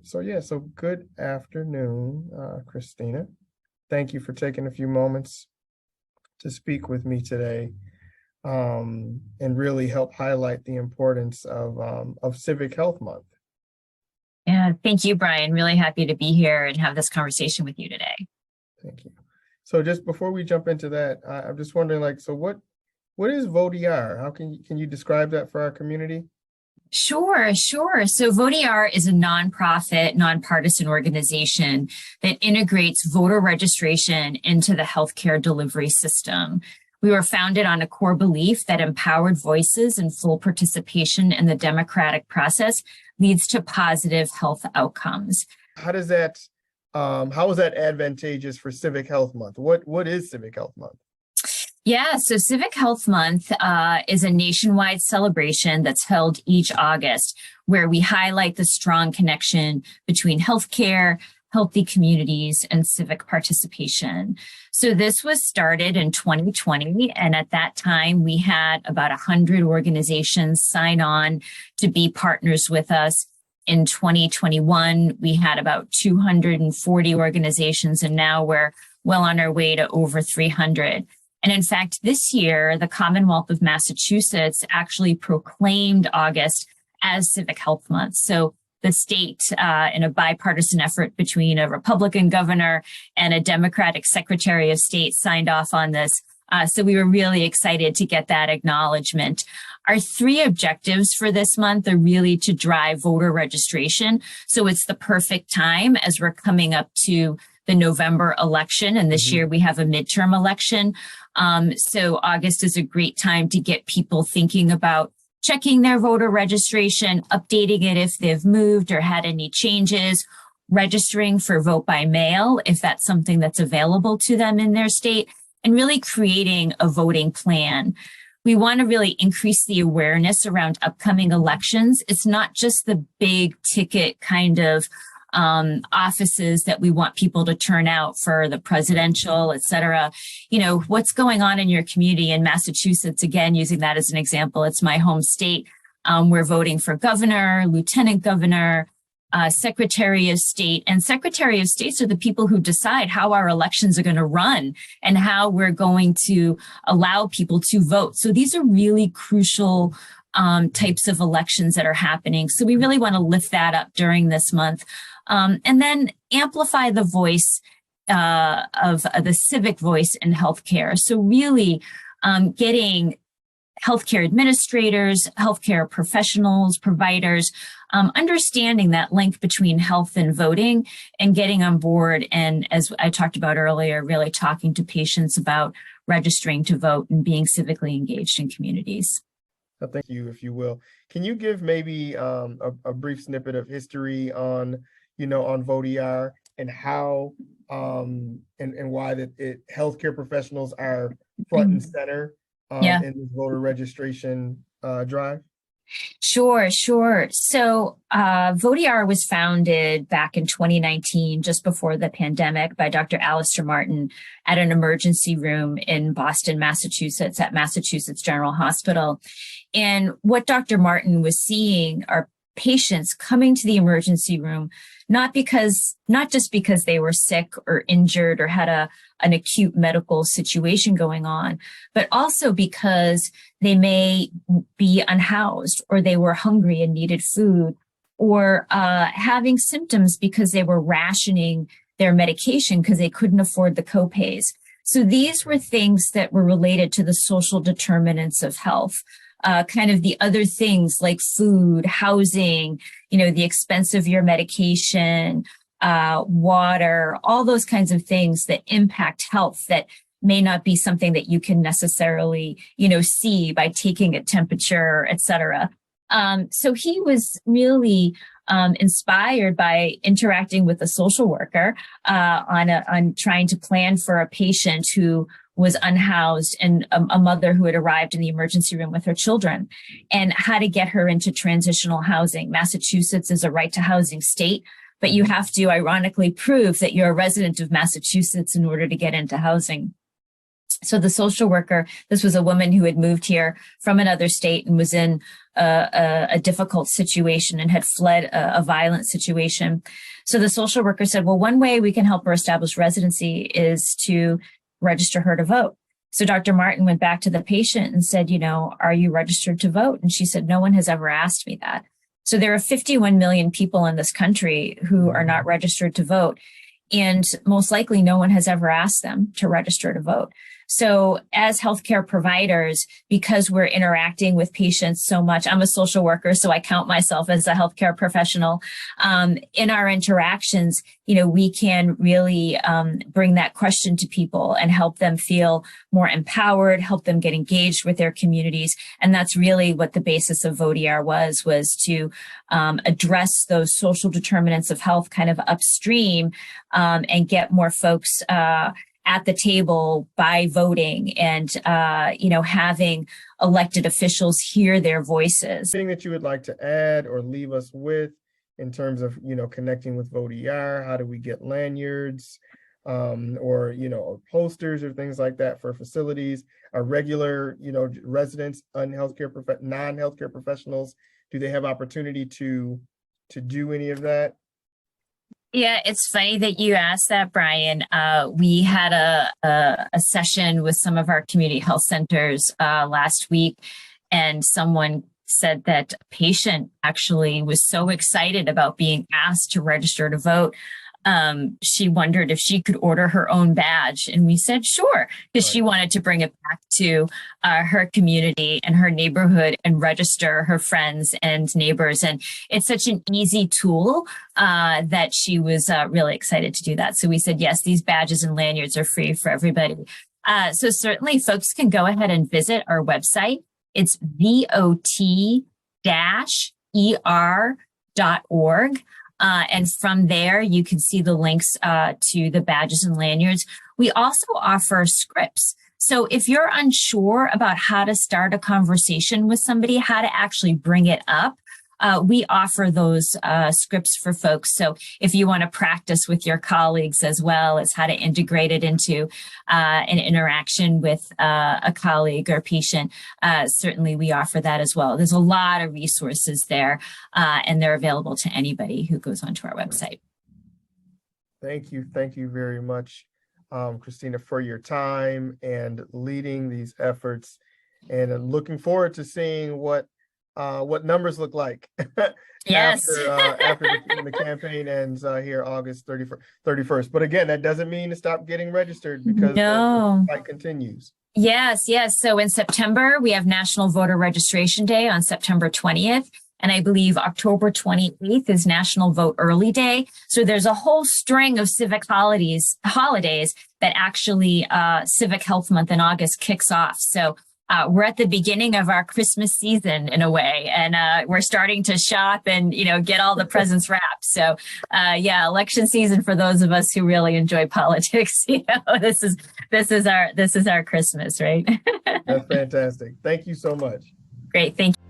So good afternoon, Kristina. Thank you for taking a few moments to speak with me today, and really help highlight the importance of Civic Health Month. Yeah, thank you, Brian. Really happy to be here and have this conversation with you today. Thank you. So just before we jump into that, I'm just wondering, what is Vot-ER? How can you describe that for our community? Sure. So Vot-ER is a nonprofit, nonpartisan organization that integrates voter registration into the healthcare delivery system. We were founded on a core belief that empowered voices and full participation in the democratic process leads to positive health outcomes. How is that advantageous for Civic Health Month? What is Civic Health Month? Yeah, so Civic Health Month is a nationwide celebration that's held each August, where we highlight the strong connection between healthcare, healthy communities, and civic participation. So this was started in 2020, and at that time, we had about 100 organizations sign on to be partners with us. In 2021, we had about 240 organizations, and now we're well on our way to over 300. And in fact, this year, the Commonwealth of Massachusetts actually proclaimed August as Civic Health Month. So the state, in a bipartisan effort between a Republican governor and a Democratic Secretary of State, signed off on this. So we were really excited to get that acknowledgement. Our three objectives for this month are really to drive voter registration. So it's the perfect time as we're coming up to the November election. And this year we have a midterm election. So August is a great time to get people thinking about checking their voter registration, updating it if they've moved or had any changes, registering for vote by mail if that's something that's available to them in their state, and really creating a voting plan. We want to really increase the awareness around upcoming elections. It's not just the big ticket kind of offices that we want people to turn out for the presidential, et cetera. You know, what's going on in your community in Massachusetts, again, using that as an example, it's my home state. We're voting for governor, lieutenant governor, secretary of state, and secretary of states are the people who decide how our elections are going to run and how we're going to allow people to vote. So these are really crucial types of elections that are happening. So we really want to lift that up during this month. And then amplify the voice of the civic voice in healthcare. So really getting healthcare administrators, healthcare professionals, providers, understanding that link between health and voting and getting on board. And as I talked about earlier, really talking to patients about registering to vote and being civically engaged in communities. Thank you, if you will. Can you give maybe a brief snippet of history on Vot-ER and how and why healthcare professionals are front and center in this voter registration drive? Sure. So Vot-ER was founded back in 2019, just before the pandemic, by Dr. Alistair Martin at an emergency room in Boston, Massachusetts, at Massachusetts General Hospital. And what Dr. Martin was seeing are patients coming to the emergency room, not just because they were sick or injured or had an acute medical situation going on, but also because they may be unhoused or they were hungry and needed food, or having symptoms because they were rationing their medication because they couldn't afford the copays. So these were things that were related to the social determinants of health. Kind of the other things like food, housing, the expense of your medication, water, all those kinds of things that impact health that may not be something that you can necessarily, see by taking a temperature, et cetera. So he was really inspired by interacting with a social worker on trying to plan for a patient who was unhoused and a mother who had arrived in the emergency room with her children, and how to get her into transitional housing. Massachusetts is a right to housing state, but you have to ironically prove that you're a resident of Massachusetts in order to get into housing. So the social worker, this was a woman who had moved here from another state and was in a difficult situation and had fled a violent situation. So the social worker said, well, one way we can help her establish residency is to register her to vote. So Dr. Martin went back to the patient and said, are you registered to vote? And she said, no one has ever asked me that. So there are 51 million people in this country who are not registered to vote. And most likely no one has ever asked them to register to vote. So as healthcare providers, because we're interacting with patients so much, I'm a social worker, so I count myself as a healthcare professional. In our interactions, we can really bring that question to people and help them feel more empowered, help them get engaged with their communities. And that's really what the basis of Vot-ER was to address those social determinants of health kind of upstream and get more folks at the table by voting and, having elected officials hear their voices. Anything that you would like to add or leave us with in terms of, connecting with Vot-ER? How do we get lanyards or posters or things like that for facilities? Our regular, residents, non-healthcare professionals, do they have opportunity to do any of that? Yeah, it's funny that you asked that, Brian. We had a session with some of our community health centers last week, and someone said that a patient actually was so excited about being asked to register to vote. She wondered if she could order her own badge. And we said, sure, because she wanted to bring it back to her community and her neighborhood and register her friends and neighbors. And it's such an easy tool that she was really excited to do that. So we said, yes, these badges and lanyards are free for everybody. So certainly folks can go ahead and visit our website. It's vot-er.org. And from there, you can see the links to the badges and lanyards. We also offer scripts. So if you're unsure about how to start a conversation with somebody, how to actually bring it up, we offer those scripts for folks. So if you want to practice with your colleagues as well as how to integrate it into an interaction with a colleague or patient, certainly we offer that as well. There's a lot of resources there, and they're available to anybody who goes onto our website. Thank you. Thank you very much, Kristina, for your time and leading these efforts. And looking forward to seeing what numbers look like Yes. after the campaign ends here August 31st. But again, that doesn't mean to stop getting registered because the fight continues. Yes. So in September, we have National Voter Registration Day on September 20th. And I believe October 28th is National Vote Early Day. So there's a whole string of civic holidays that actually Civic Health Month in August kicks off. So we're at the beginning of our Christmas season in a way, and we're starting to shop and, get all the presents wrapped. So, election season for those of us who really enjoy politics. This is our Christmas, right? That's fantastic. Thank you so much. Great. Thank you.